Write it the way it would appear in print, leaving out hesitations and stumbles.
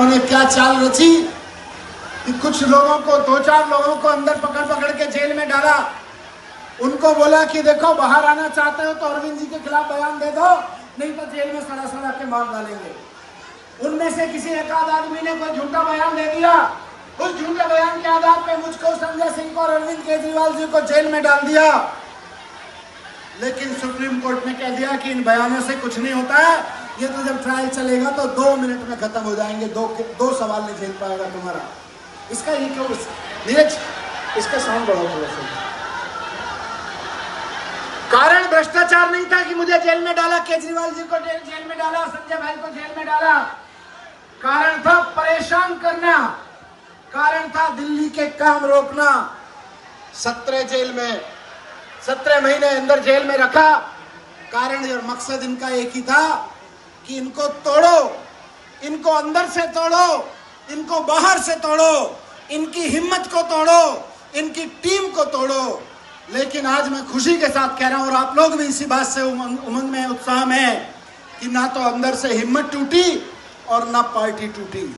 इन्होंने क्या चाल रची कि कुछ लोगों को, 2-4 लोगों को अंदर पकड़ पकड़ के जेल में डाला। उनको बोला कि देखो बाहर आना चाहते हो तो अरविंद जी के खिलाफ बयान दे दो, नहीं तो जेल में सड़ा सड़ा के मार डालेंगे। उनमें से किसी एक आदमी ने कोई झूठा बयान दे दिया। उस झूठे बयान के आधार पे मुझको, संजय सिंह को और अरविंद केजरीवाल जी को जेल में डाल दिया। लेकिन सुप्रीम कोर्ट ने कह दिया कि इन बयानों से कुछ नहीं होता है, ये तो जब ट्रायल चलेगा तो 2 मिनट में खत्म हो जाएंगे, दो सवाल नहीं झेल पाएगा तुम्हारा। इसका ये क्यों नीरज, इसका साउंड बढ़ाओ थोड़ा सा। कारण भ्रष्टाचार नहीं था कि मुझे जेल में डाला, केजरीवाल जी को जेल में डाला, संजय भाई को जेल में डाला। कारण था परेशान करना, कारण था दिल्ली के काम रोकना। 17 महीने अंदर जेल में रखा। कारण और मकसद इनका एक ही था कि इनको तोड़ो, इनको अंदर से तोड़ो, इनको बाहर से तोड़ो, इनकी हिम्मत को तोड़ो, इनकी टीम को तोड़ो। लेकिन आज मैं खुशी के साथ कह रहा हूं, और आप लोग भी इसी बात से उमंग में, उत्साह में, कि ना तो अंदर से हिम्मत टूटी और ना पार्टी टूटी।